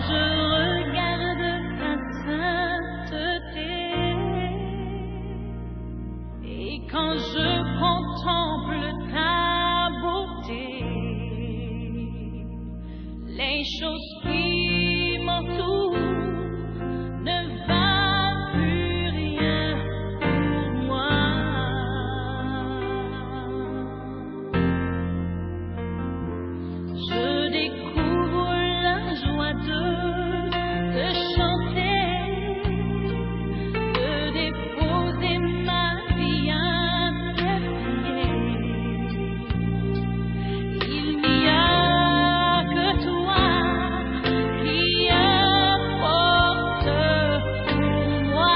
je regarde ta sainteté et quand je contemple ta beauté, les choses qui m'entourent ne valent plus rien pour moi. Je découvre la joie de te chanter, de déposer ma vie à tes pieds. Il n'y a que toi qui importe pour moi.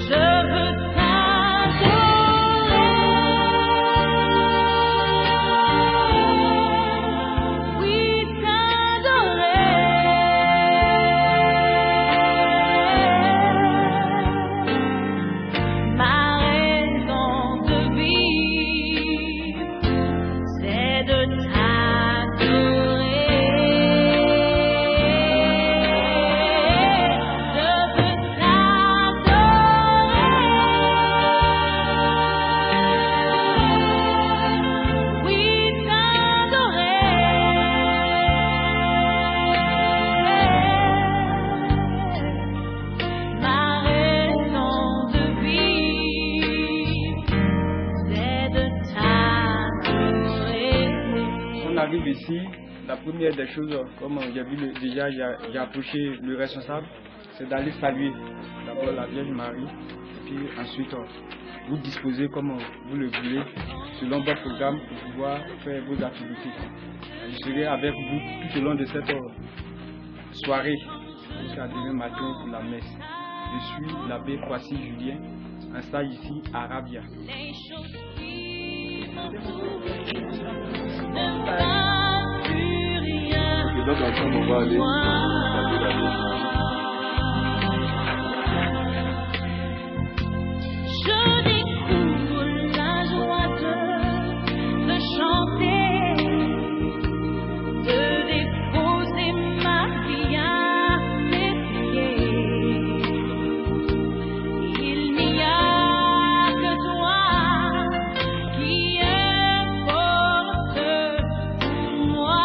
Je veux t'adorer, oui t'adorer, ma raison de vivre, c'est de t'adorer. Je veux t'adorer, oui t'adorer, ma raison de vivre, c'est de t'adorer. On arrive ici, la première des choses, comme j'ai vu déjà, j'ai approché le responsable, c'est d'aller saluer d'abord la Vierge Marie, et puis ensuite vous disposez comme vous le voulez, selon votre programme, pour pouvoir faire vos activités. Je serai avec vous tout au long de cette soirée, jusqu'à demain matin pour la messe. Je suis l'abbé Kwasi Julien, en stage ici à Arabia. Les choses qui m'entourent ne valent plus rien Et donc ensemble, on va aller pour moi. saluer la Vierge Marie. Je découvre la joie de chanter, de déposer ma vie à tes pieds. Il n'y a que toi qui importe pour moi.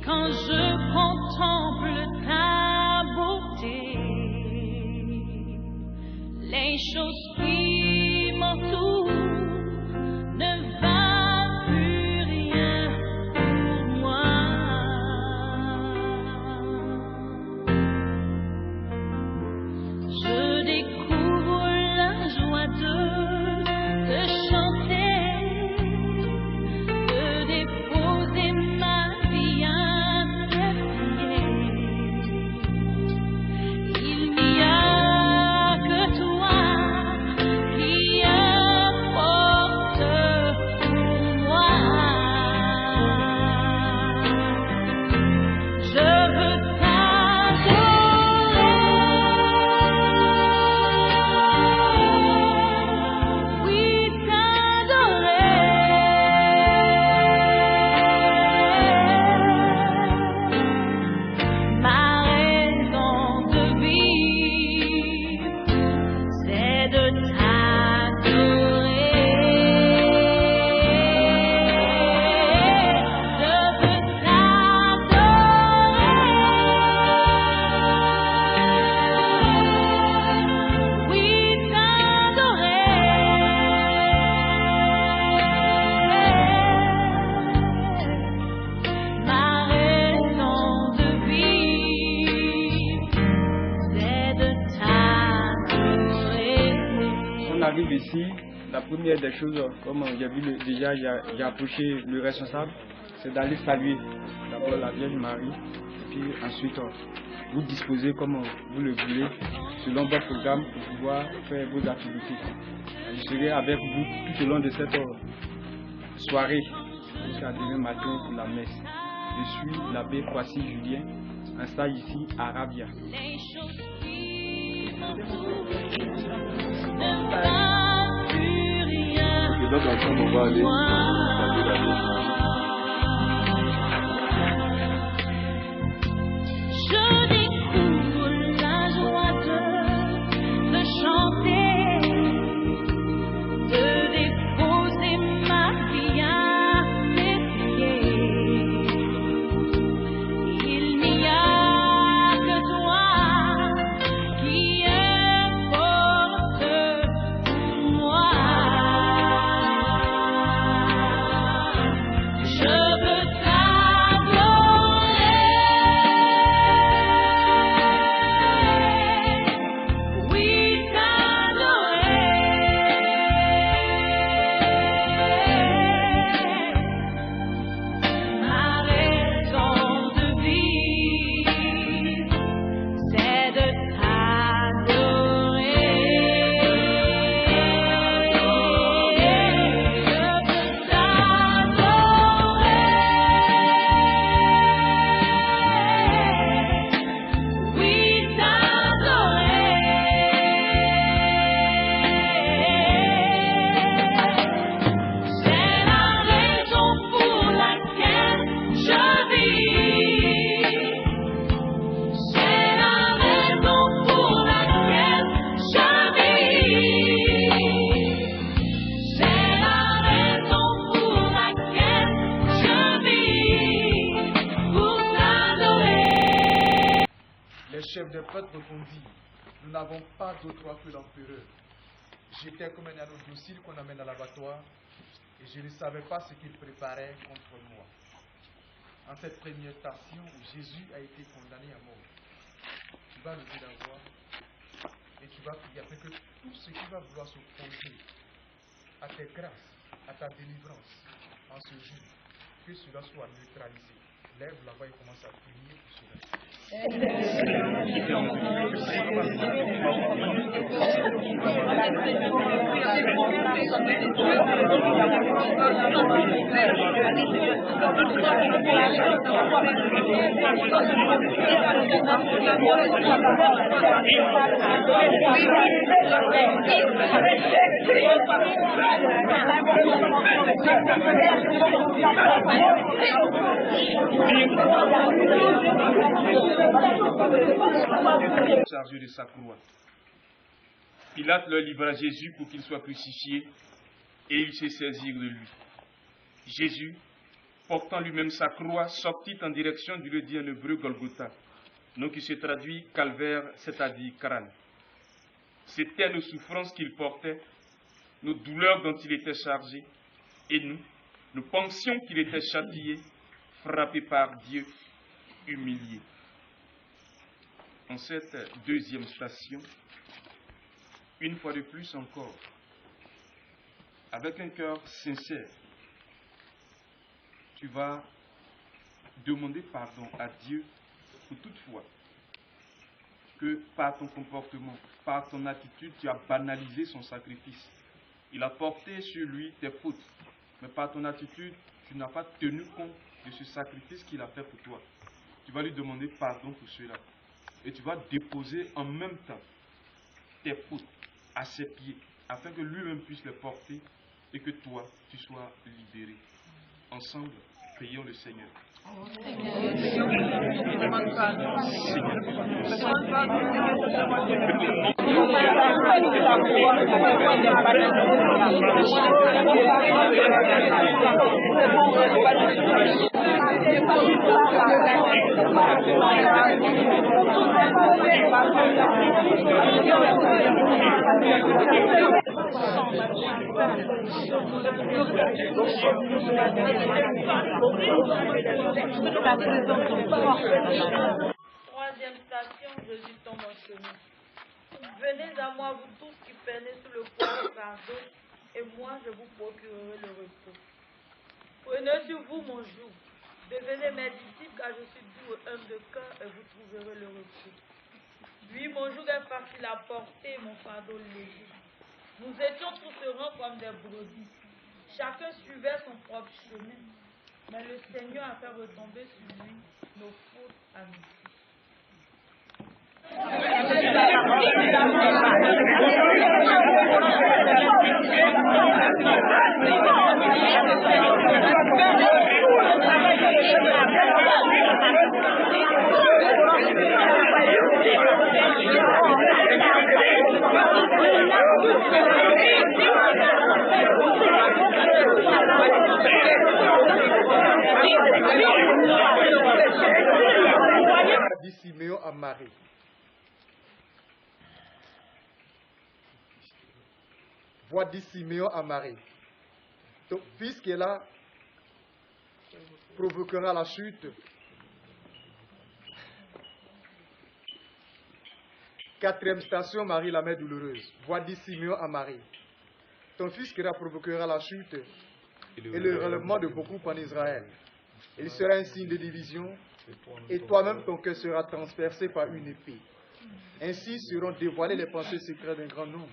quand je contemple ta beauté, les choses qui m'entourent ne valent plus rien pour moi. Je découvre la joie de te chanter, de déposer ma vie à tes pieds. Il n'y a que toi qui importe pour moi. Je veux t'adorer, oui t'adorer, ma raison de vivre, c'est de t'adorer. Je veux t'adorer, oui t'adorer, ma raison de vivre, c'est de t'adorer. On arrive ici, la première des choses, comme j'ai vu déjà, j'ai approché le responsable, c'est d'aller saluer d'abord la Vierge Marie, et puis ensuite vous disposez comme vous le voulez, selon votre programme, pour pouvoir faire vos activités. Je serai avec vous tout au long de cette soirée, jusqu'à demain matin pour la messe. Je suis l'abbé Kwasi Julien, en stage ici à Arabia. Les choses qui m'entourent ne valent plus rien Et donc ensemble, on va aller pour moi. saluer la Vierge Marie. Je découvre la joie de te chanter, de déposer ma vie à tes pieds. Il n'y a que toi qui importe pour moi. Je veux t'adorer, oui t'adorer, ma raison de vivre, c'est de t'adorer. Je veux t'adorer, oui t'adorer, c'est la raison pour laquelle je vis, c'est la raison pour laquelle je vis, c'est la raison pour laquelle je vis, pour t'adorer. Les chefs des prêtres répondirent, nous n'avons pas d'autre roi que l'empereur. J'étais comme un anneau docile qu'on amène à l'abattoir et je ne savais pas ce qu'il préparait contre moi. En cette première station où Jésus a été condamné à mort, tu vas lever la voix et tu vas prier afin que tout ce qui va vouloir s'opposer à tes grâces, à ta délivrance en ce jour, que cela soit neutralisé. Lève la voix et commence à prier pour cela. Chargé de sa croix. Pilate leur livra Jésus pour qu'il soit crucifié et ils se saisirent de lui. Jésus, portant lui-même sa croix, sortit en direction du lieu dit en hébreu Golgotha, nom qui se traduit calvaire, c'est-à-dire crâne. C'étaient nos souffrances qu'il portait, nos douleurs dont il était chargé, et nous pensions qu'il était châtié, frappé par Dieu, humilié. En cette deuxième station, une fois de plus encore, avec un cœur sincère, tu vas demander pardon à Dieu pour toute fois que par ton comportement, par ton attitude, tu as banalisé son sacrifice. Il a porté sur lui tes fautes, mais par ton attitude, tu n'as pas tenu compte de ce sacrifice qu'il a fait pour toi. Tu vas lui demander pardon pour cela. Et tu vas déposer en même temps tes fautes à ses pieds, afin que lui-même puisse les porter et que toi, tu sois libéré. Ensemble, prions le Seigneur. Troisième station, Jésus tombe en chemin. Venez à moi, vous tous qui peinez sous le poids du fardeau, et moi je vous procurerai le repos. Prenez sur vous mon joug. Devenez mes disciples, car je suis doux et humble de cœur, et vous trouverez le repos. Oui, mon joug est facile à porter, mon fardeau léger. Nous étions tous errants comme des brebis. Chacun suivait son propre chemin. Mais le Seigneur a fait retomber sur lui nos fautes à nous. Dit Siméon à Marie. Vois dit Siméon à Marie. Ton fils qui est là provoquera la chute. Quatrième station, Marie la mère douloureuse. Vois dit Siméon à Marie. Ton fils qui est là provoquera la chute et le relèvement de beaucoup en Israël. Il sera un signe de division, et toi-même ton cœur sera transpercé par une épée. Ainsi seront dévoilées les pensées secrètes d'un grand nombre.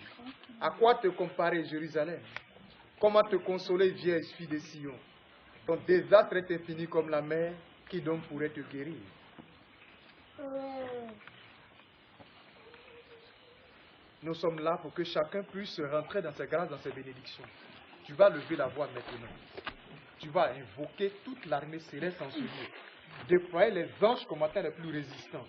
À quoi te comparer, Jérusalem? Comment te consoler, vieille fille de Sion? Ton désastre est infini comme la mer, qui donc pourrait te guérir? Nous sommes là pour que chacun puisse rentrer dans ses grâces, dans ses bénédictions. Tu vas lever la voix maintenant. Tu vas invoquer toute l'armée céleste en ce lieu. Déployer les anges combattants les plus résistants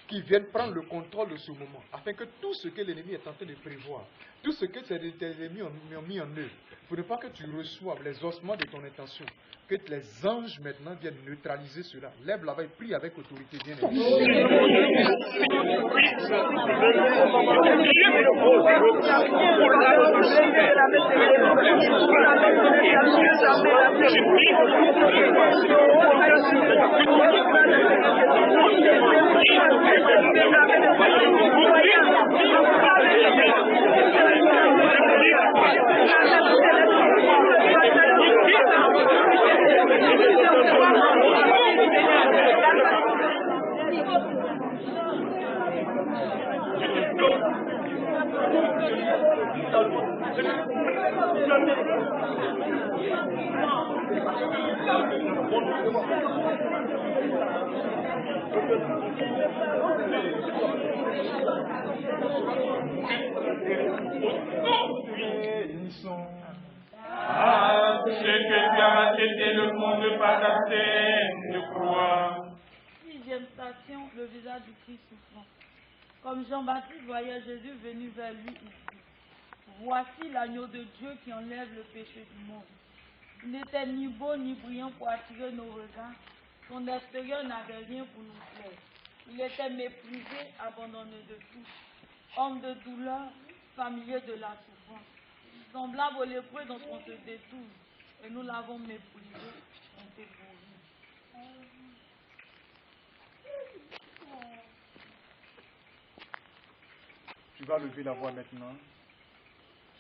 qui viennent prendre le contrôle de ce moment, afin que tout ce que l'ennemi est en train de prévoir, tout ce que tes ennemis ont mis en œuvre, pour ne pas que tu reçoives les ossements de ton intention, que les anges maintenant viennent neutraliser cela. Lève la voix et prie avec autorité, bien Ah, ce que tu as racheté le monde par ta sainte croix. Sixième station, le visage du Christ souffrant. Comme Jean-Baptiste voyait Jésus venu vers lui ici. Voici l'agneau de Dieu qui enlève le péché du monde. Il n'était ni beau ni brillant pour attirer nos regards. Son extérieur n'avait rien pour nous plaire. Il était méprisé, abandonné de tous. Homme de douleur, familier de la souffrance. Semblable au lépreux dont on se détourne. Et nous l'avons méprisé, on s'est pourri. Tu vas lever la voix maintenant.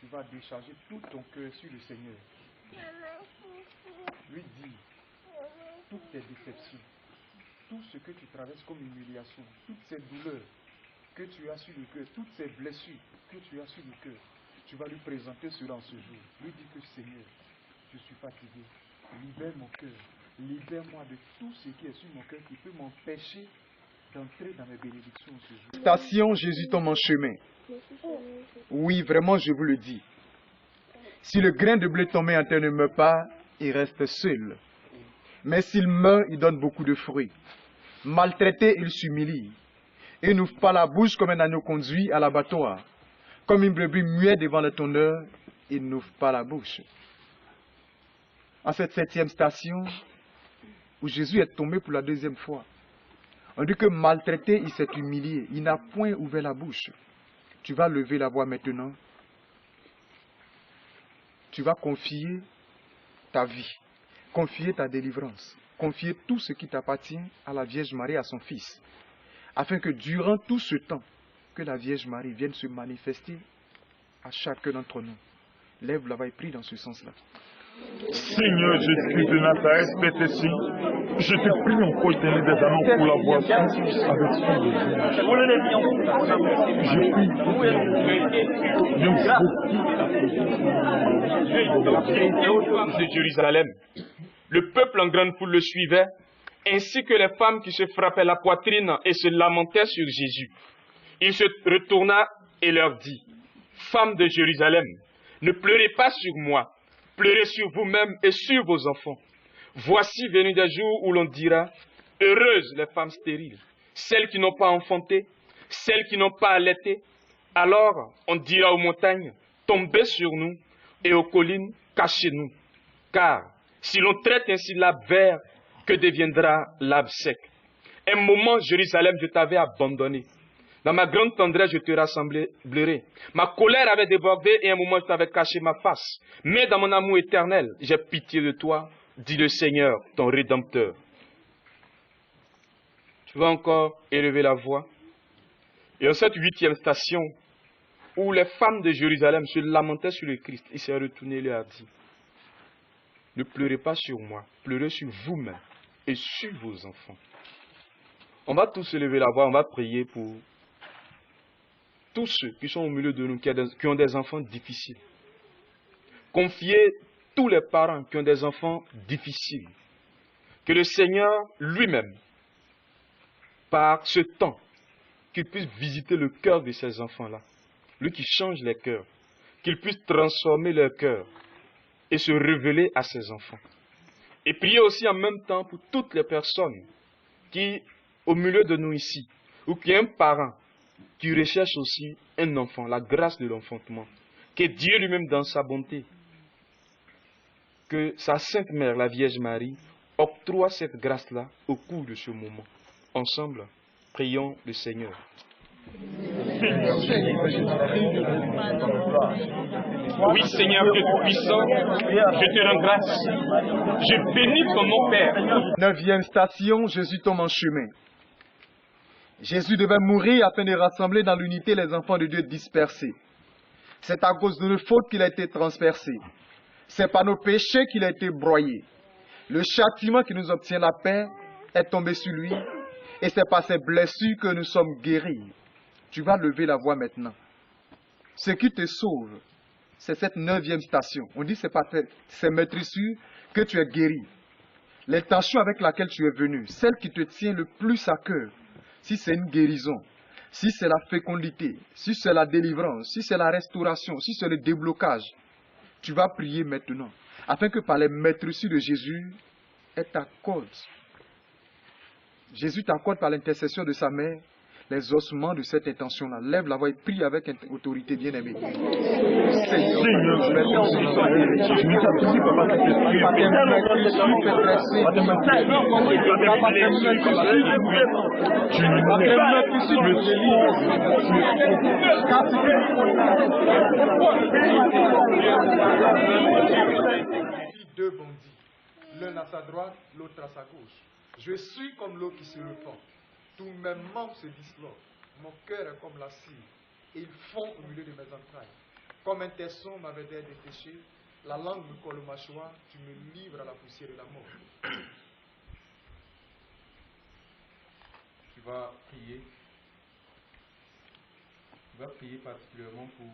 Tu vas décharger tout ton cœur sur le Seigneur. Lui dis toutes tes déceptions, tout ce que tu traverses comme humiliation, toutes ces douleurs que tu as sur le cœur, toutes ces blessures que tu as sur le cœur. Tu vas lui présenter cela en ce jour. Lui dis que Seigneur, je suis fatigué. Libère mon cœur. Libère-moi de tout ce qui est sur mon cœur qui peut m'empêcher d'entrer dans mes bénédictions en ce jour. Station, Jésus tombe en chemin. Oui, vraiment, je vous le dis. Si le grain de blé tombé en terre ne meurt pas, il reste seul. Mais s'il meurt, il donne beaucoup de fruits. Maltraité, il s'humilie. Il n'ouvre pas la bouche comme un agneau conduit à l'abattoir. Comme une brebis muette devant le tondeur, il n'ouvre pas la bouche. En cette 7e station, où Jésus est tombé pour la 2e fois, on dit que maltraité, il s'est humilié. Il n'a point ouvert la bouche. Tu vas lever la voix maintenant. Tu vas confier ta vie, confier ta délivrance, confier tout ce qui t'appartient à la Vierge Marie, à son Fils, afin que durant tout ce temps, que la Vierge Marie vienne se manifester à chacun d'entre nous. Lève la voix et prie dans ce sens-là. Seigneur Jésus de Nazareth, Père Saint, je te prie encore d'éteindre des annonces pour la boisson avec soin de Je prie de Jérusalem. Le peuple en grande foule le suivait, ainsi que les femmes qui se frappaient la poitrine et se lamentaient sur Jésus. Il se retourna et leur dit, « Femmes de Jérusalem, ne pleurez pas sur moi, pleurez sur vous-même et sur vos enfants. Voici venu des jours où l'on dira, heureuses les femmes stériles, celles qui n'ont pas enfanté, celles qui n'ont pas allaité. Alors on dira aux montagnes, tombez sur nous, et aux collines, cachez-nous. Car si l'on traite ainsi l'arbre vert, que deviendra l'arbre sec? Un moment, Jérusalem, je t'avais abandonné. Dans ma grande tendresse, je te rassemblerai. Ma colère avait débordé et un moment, je t'avais caché ma face. Mais dans mon amour éternel, j'ai pitié de toi, dit le Seigneur, ton Rédempteur. Tu vas encore élever la voix. Et en cette 8e station, où les femmes de Jérusalem se lamentaient sur le Christ, il s'est retourné et leur a dit, ne pleurez pas sur moi, pleurez sur vous-même et sur vos enfants. On va tous élever la voix, on va prier pour tous ceux qui sont au milieu de nous, qui ont des enfants difficiles. Confiez tous les parents qui ont des enfants difficiles. Que le Seigneur lui-même, par ce temps, qu'il puisse visiter le cœur de ces enfants-là. Lui qui change les cœurs. Qu'il puisse transformer leur cœur et se révéler à ses enfants. Et prier aussi en même temps pour toutes les personnes qui, au milieu de nous ici, ou qui ont un parent qui recherche aussi un enfant, la grâce de l'enfantement. Que Dieu lui-même dans sa bonté, que sa Sainte Mère, la Vierge Marie, octroie cette grâce-là au cours de ce moment. Ensemble, prions le Seigneur. Oui, Seigneur Dieu Tout-Puissant, je te rends grâce. Je bénis ton nom, Père. 9e station, Jésus tombe en chemin. Jésus devait mourir afin de rassembler dans l'unité les enfants de Dieu dispersés. C'est à cause de nos fautes qu'il a été transpercé. C'est par nos péchés qu'il a été broyé. Le châtiment qui nous obtient la paix est tombé sur lui. Et c'est par ses blessures que nous sommes guéris. Tu vas lever la voix maintenant. Ce qui te sauve, c'est cette 9e station. On dit que c'est par ces maîtrissures que tu es guéri. L'intention avec laquelle tu es venu, celle qui te tient le plus à cœur, si c'est une guérison, si c'est la fécondité, si c'est la délivrance, si c'est la restauration, si c'est le déblocage, tu vas prier maintenant, afin que par les maîtrissures de Jésus, elle t'accorde. Jésus t'accorde par l'intercession de sa mère les ossements de cette intention-là. Lève la voix et prie avec autorité, bien-aimée. Seigneur, je vais je ne t'apprécie pas parce que deux bandits, l'un à sa droite, l'autre à sa gauche. Je suis comme l'eau qui se répand. Tous mes membres se dislocent. Mon cœur est comme la cire, et ils font au milieu de mes entrailles. Comme un tesson m'avait d'air détaché, la langue me colle au mâchoire, tu me livres à la poussière de la mort. Tu vas prier. Tu vas prier particulièrement pour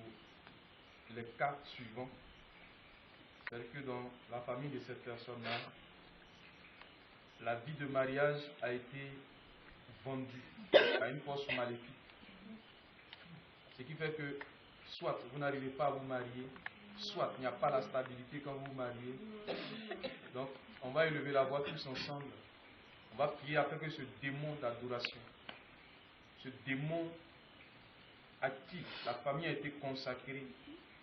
les cas suivants. C'est-à-dire que dans la famille de cette personne-là, la vie de mariage a été vendue à une force maléfique. Ce qui fait que soit vous n'arrivez pas à vous marier, soit il n'y a pas la stabilité quand vous vous mariez. Donc, on va élever la voix tous ensemble. On va prier afin que ce démon d'adoration, ce démon actif, la famille a été consacrée,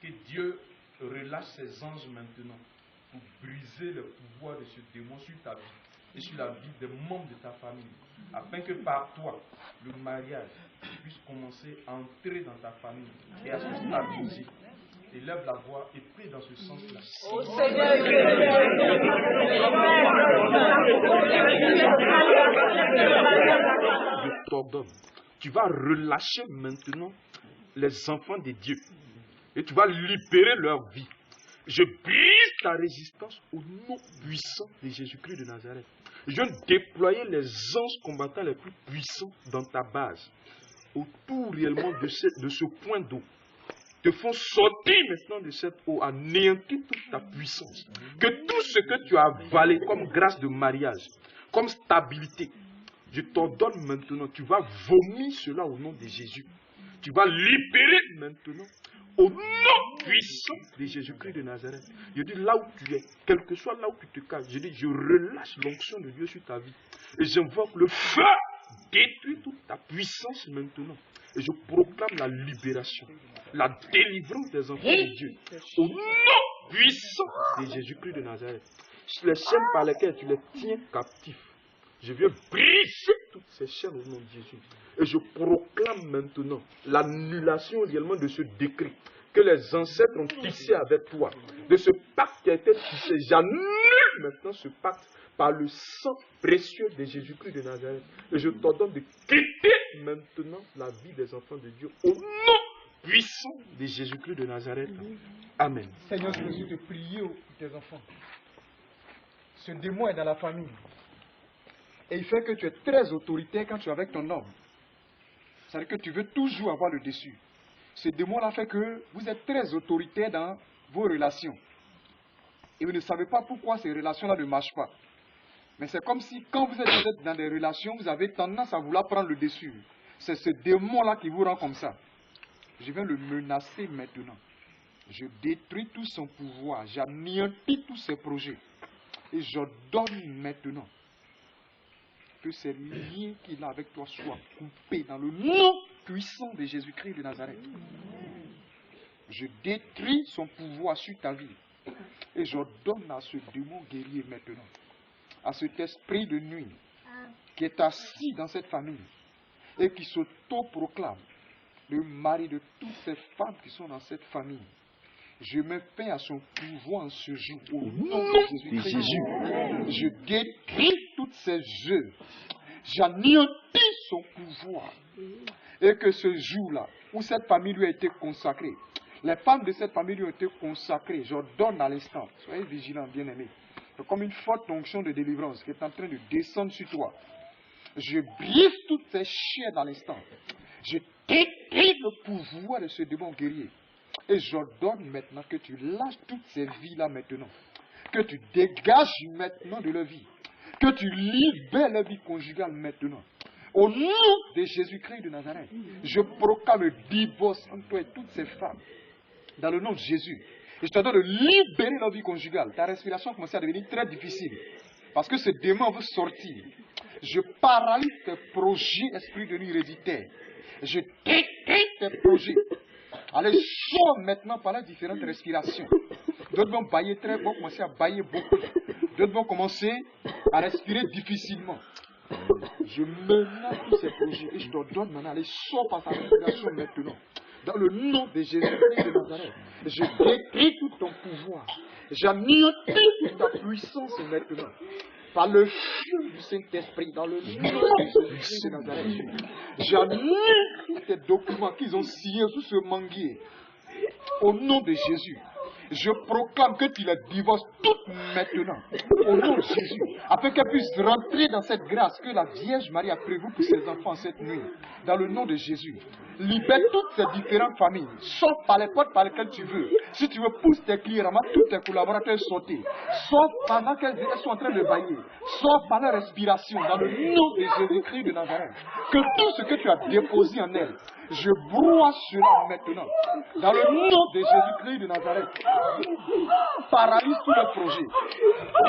que Dieu relâche ses anges maintenant pour briser le pouvoir de ce démon sur ta vie et sur la vie des membres de ta famille, afin que par toi, le mariage puisse commencer à entrer dans ta famille et à se stabiliser. Élève la voix et prie dans ce sens-là. Oh Seigneur, Je t'ordonne, tu vas relâcher maintenant les enfants de Dieu et tu vas libérer leur vie. Je brise ta résistance au nom puissant de Jésus-Christ de Nazareth. Je viens déployer les anges combattants les plus puissants dans ta base, autour réellement de ce point d'eau. Te font sortir maintenant de cette eau, anéantir toute ta puissance. Que tout ce que tu as avalé comme grâce de mariage, comme stabilité, je t'ordonne maintenant, tu vas vomir cela au nom de Jésus. Tu vas libérer maintenant au nom puissant de Jésus-Christ de Nazareth. Je dis là où tu es, quel que soit là où tu te caches, je dis je relâche l'onction de Dieu sur ta vie. Et j'invoque le feu, détruit toute ta puissance maintenant. Et je proclame la libération, la délivrance des enfants de Dieu. Au nom puissant de Jésus-Christ de Nazareth. Les chaînes par lesquelles tu les tiens captifs, je viens briser toutes ces chaînes au nom de Jésus. Et je proclame maintenant l'annulation réellement de ce décret que les ancêtres ont tissé avec toi. De ce pacte qui a été tissé. J'annule maintenant ce pacte par le sang précieux de Jésus-Christ de Nazareth. Et je t'ordonne de quitter maintenant la vie des enfants de Dieu au nom puissant de Jésus-Christ de Nazareth. Amen. Seigneur, je veux te prier pour tes enfants. Ce démon est dans la famille. Et il fait que tu es très autoritaire quand tu es avec ton homme. C'est-à-dire que tu veux toujours avoir le dessus. Ce démon-là fait que vous êtes très autoritaire dans vos relations. Et vous ne savez pas pourquoi ces relations-là ne marchent pas. Mais c'est comme si quand vous êtes dans des relations, vous avez tendance à vouloir prendre le dessus. C'est ce démon-là qui vous rend comme ça. Je viens le menacer maintenant. Je détruis tout son pouvoir. J'anéantis tous ses projets. Et j'ordonne maintenant que ces liens qu'il a avec toi soient coupés dans le nom puissant de Jésus-Christ de Nazareth. Je détruis son pouvoir sur ta vie. Et j'ordonne à ce démon guerrier maintenant, à cet esprit de nuit qui est assis dans cette famille et qui s'auto-proclame le mari de toutes ces femmes qui sont dans cette famille. Je mets fin à son pouvoir en ce jour. Au nom de Jésus. Je détruis toutes ces œuvres. J'anéantis son pouvoir. Et que ce jour-là, où cette famille lui a été consacrée, les femmes de cette famille lui ont été consacrées, j'ordonne à l'instant. Soyez vigilants, bien-aimés. C'est comme une forte onction de délivrance qui est en train de descendre sur toi. Je brise toutes ces chaînes dans l'instant. Je détruis le pouvoir de ce démon guerrier. Et j'ordonne maintenant que tu lâches toutes ces vies-là maintenant. Que tu dégages maintenant de leur vie. Que tu libères leur vie conjugale maintenant. Au nom de Jésus-Christ de Nazareth, je proclame le divorce entre toi et toutes ces femmes. Dans le nom de Jésus. Et je te donne de libérer leur vie conjugale. Ta respiration commence à devenir très difficile. Parce que ce démon veut sortir. Je paralyse tes projets, esprit de nuit héréditaire. Je détruis tes projets. Allez, sors maintenant par les différentes respirations. D'autres vont bailler très bon, commencer à bailler beaucoup. D'autres vont commencer à respirer difficilement. Je menace tous ces projets et je te donne maintenant, allez, sors par sa respiration maintenant. Dans le nom de Jésus-Christ de Nazareth, je détruis tout ton pouvoir. J'anéantis toute ta puissance maintenant. Par le feu du Saint-Esprit, dans le nom de Jésus-Christ de Nazareth, j'annule tous tes documents qu'ils ont signés sous ce manguier. Au nom de Jésus, je proclame que tu les divorces toutes maintenant. Au nom de Jésus, afin qu'elles puissent rentrer dans cette grâce que la Vierge Marie a prévue pour ses enfants cette nuit. Dans le nom de Jésus, libère toutes ces différentes familles. Sors par les portes par lesquelles tu veux. Si tu veux, pousse tes clients, tous tes collaborateurs sauter. Sors pendant qu'elles sont en train de bailler. Sors par la respiration. Dans le nom de Jésus-Christ de Nazareth. Que tout ce que tu as déposé en elles, je broie cela maintenant. Dans le nom de Jésus-Christ de Nazareth. Paralyse tous les projets.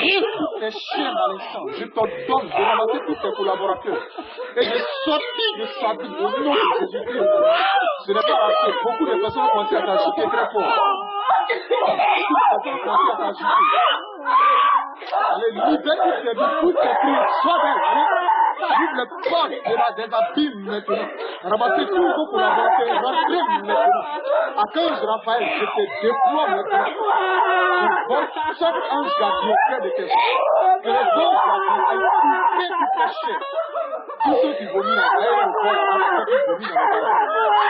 Et tous tes chiens dans l'instant. Je te donne de ramasser tous tes collaborateurs. Et de sortir de sa vie au nom de Jésus-Christ. Ce n'est pas assez. Beaucoup de personnes ont commencé à t'agiter très fort. Beaucoup de personnes ont commencé à t'agiter. Allez, libère toutes tes vies, toutes tes prières. Sois belle. Allez, ouvre les portes des abîmes maintenant. Ramassez tous vos collaborateurs. Rentrez maintenant. À 15 Raphaël, je te déploie maintenant. Je vois chaque ange gardien près de tes chiens. Que les anges gardiens aient coupé toutes tes chairs. Tous ceux qui vomissent dans l'aéroport, tous ceux qui vomissent dans l'aéroport.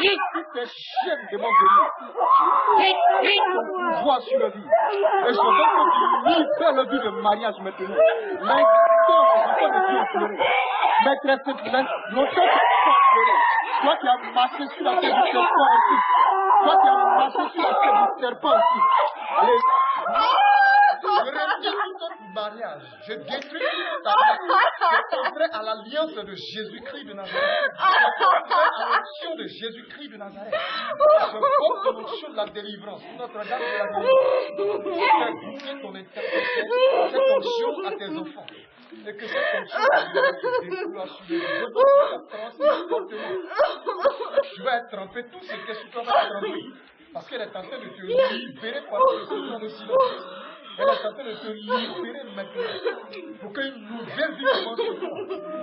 Et toutes tes chaînes de mon béni. Et ton pouvoir sur la vie. Et je veux que tu libères le but de mariage maintenant. L'instant, les enfants de Dieu ont pleuré. Maîtresse, longtemps que tu as pleuré. Toi qui as marché sur la tête du serpent aussi. Toi qui as marché sur la tête du serpent aussi. Allez. Je retire tout autre mariage. Je détruis toute ta vie. C'est contraire à l'alliance de Jésus-Christ de Nazareth. C'est contraire à l'onction de Jésus-Christ de Nazareth. Je porte l'onction de la délivrance. Notre-Dame de la délivrance. Fais goûter ton intercession, cette onction à tes enfants. Et que cette onction te déploie sur les vies. Tu vas être trempé. Tout ce que tu vas être trempé. Parce qu'elle est en train de te libérer pendant que tu es dans le silence. Elle est en train de te libérer maintenant. Pour qu'une nouvelle vie commence sur toi.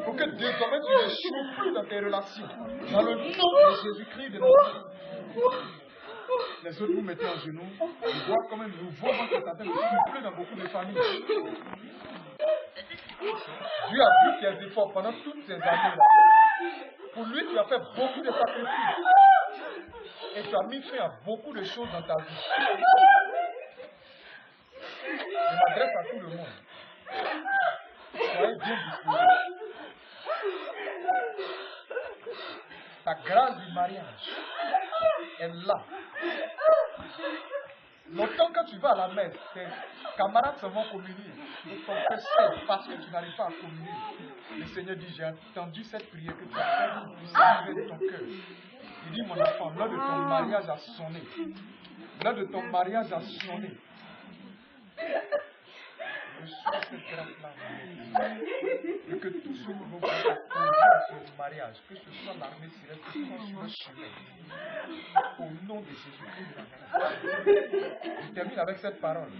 Pour que désormais tu ne chauffes plus dans tes relations. Dans le nom de Jésus-Christ de Nazareth. Les autres vous mettez en genoux. Je vois comme un nouveau vent qui est en train de souffler dans beaucoup de familles. Dieu a vu tes efforts pendant toutes ces années-là. Pour lui, tu as fait beaucoup de sacrifices. Et tu as mis fin à beaucoup de choses dans ta vie. Je m'adresse à tout le monde. Soyez bien disposés. Ta grâce du mariage est là. Longtemps que tu vas à la messe, tes camarades se vont communier. Et ton cœur sait parce que tu n'arrives pas à communier. Le Seigneur dit, j'ai entendu cette prière que tu as faite du Seigneur de ton cœur. Il dit, mon enfant, l'heure de ton mariage a sonné. L'heure de ton mariage a sonné. Reçois cette grâce-là. Et que tous ceux qui vont conduire à ce mariage, que ce soit l'armée céleste, que ce soit sur le chemin. Au nom de Jésus-Christ. Je termine avec cette parole.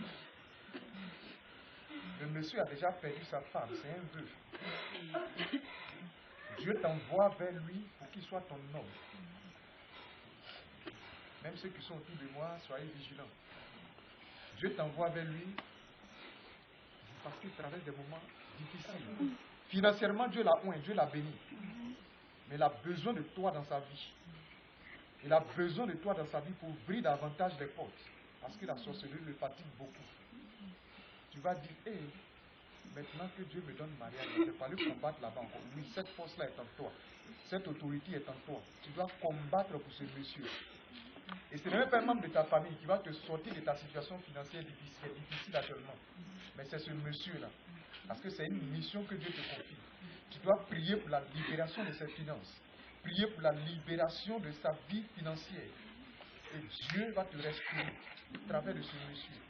Le monsieur a déjà perdu sa femme, c'est un vœu. Dieu t'envoie vers lui pour qu'il soit ton homme. Même ceux qui sont autour de moi, soyez vigilants. Dieu t'envoie vers lui parce qu'il traverse des moments difficiles. Financièrement, Dieu l'a oint, Dieu l'a béni. Mais il a besoin de toi dans sa vie. Il a besoin de toi dans sa vie pour ouvrir davantage les portes. Parce que la sorcellerie le fatigue beaucoup. Tu vas dire, hé, maintenant que Dieu me donne mariage, je ne vais pas lui combattre là-bas encore. Oui, cette force-là est en toi. Cette autorité est en toi. Tu dois combattre pour ce monsieur. Et ce n'est même pas un membre de ta famille qui va te sortir de ta situation financière difficile actuellement. Mais c'est ce monsieur-là. Parce que c'est une mission que Dieu te confie. Tu dois prier pour la libération de ses finances. Prier pour la libération de sa vie financière. Et Dieu va te respirer au travers de ce monsieur.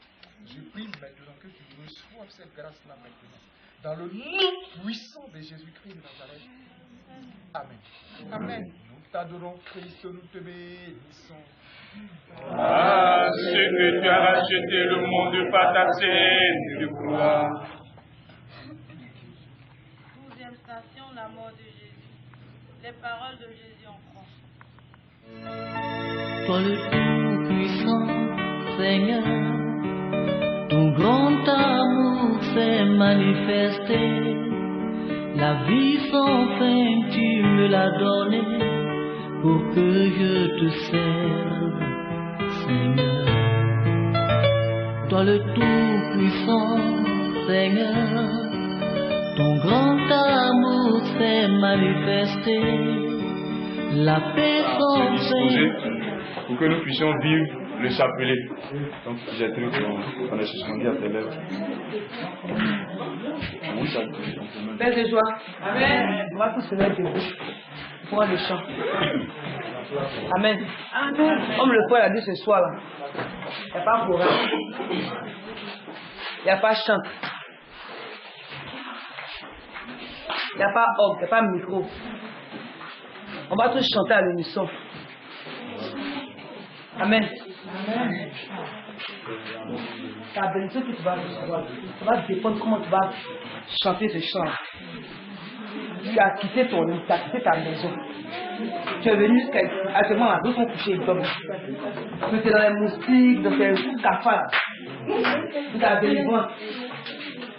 Je prie maintenant que tu reçoives cette grâce-là maintenant. Dans le nom puissant de Jésus-Christ de Nazareth. Amen. Amen. Nous t'adorons, Christ, nous te bénissons. Ah, ce que tu as racheté le monde par ta sainte croix. 12e station, la mort de Jésus. Les paroles de Jésus en croix. Toi le Tout-Puissant, Seigneur, ton grand amour s'est manifesté. La vie sans fin, tu me l'as donnée pour que je te serve, Seigneur. Toi le Tout-Puissant, Seigneur, ton grand amour s'est manifesté. La paix sans fin. Pour que nous puissions vivre le chapelet. Donc j'ai cru qu'on est suspendu à tes lèvres. Oui, ça Père de joie. Amen. On va tous se mettre debout pour le chant. Amen. Amen. Comme le frère a dit ce soir là, il n'y a pas courage. Il n'y a pas chant. Il n'y a pas homme, il n'y a pas micro. On va tous chanter à l'unisson. Amen. Amen. Ta bénédiction que tu vas recevoir, ça va dépendre comment tu vas chanter ce chant. Tu as quitté ton lit, tu as quitté ta maison. Tu es venu actuellement là, d'autres sont couchés, donc. Tu es dans les moustiques, dans tes cafards. Tu as délivrance.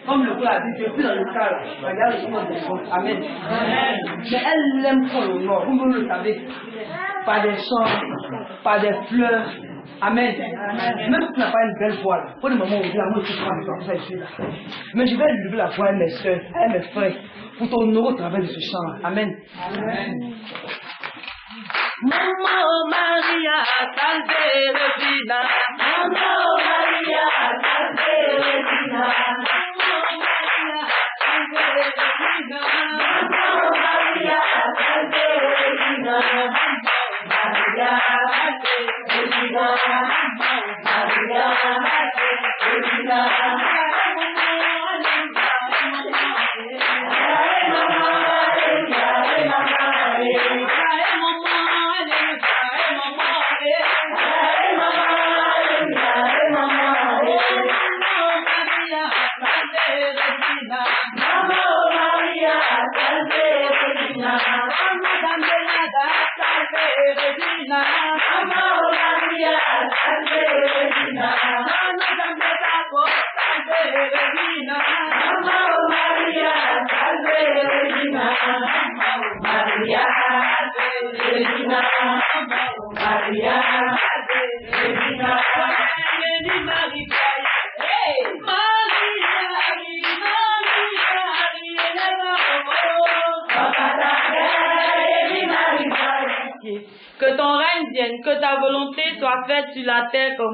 Comme le roi a dit, je suis dans le cas là. Regarde le monde des choses. Amen. Mais elle aime trop le nord. Vous le savez. Par des chants, par des fleurs. Amen. Même si tu n'as pas une belle voix là. Pour le moment où je moi je suis comme ça, là. Mais je vais lever la voix à mes soeurs, à mes frères, pour t'honorer au travers de ce chant là. Amen. Amen. Mamma Maria, salve Regina. Mamma Maria, salve Regina. Mamma Maria, salve Regina. Maria, salve Regina. Maria, salve Regina. Que ton règne vienne, que ta volonté soit faite sur la terre comme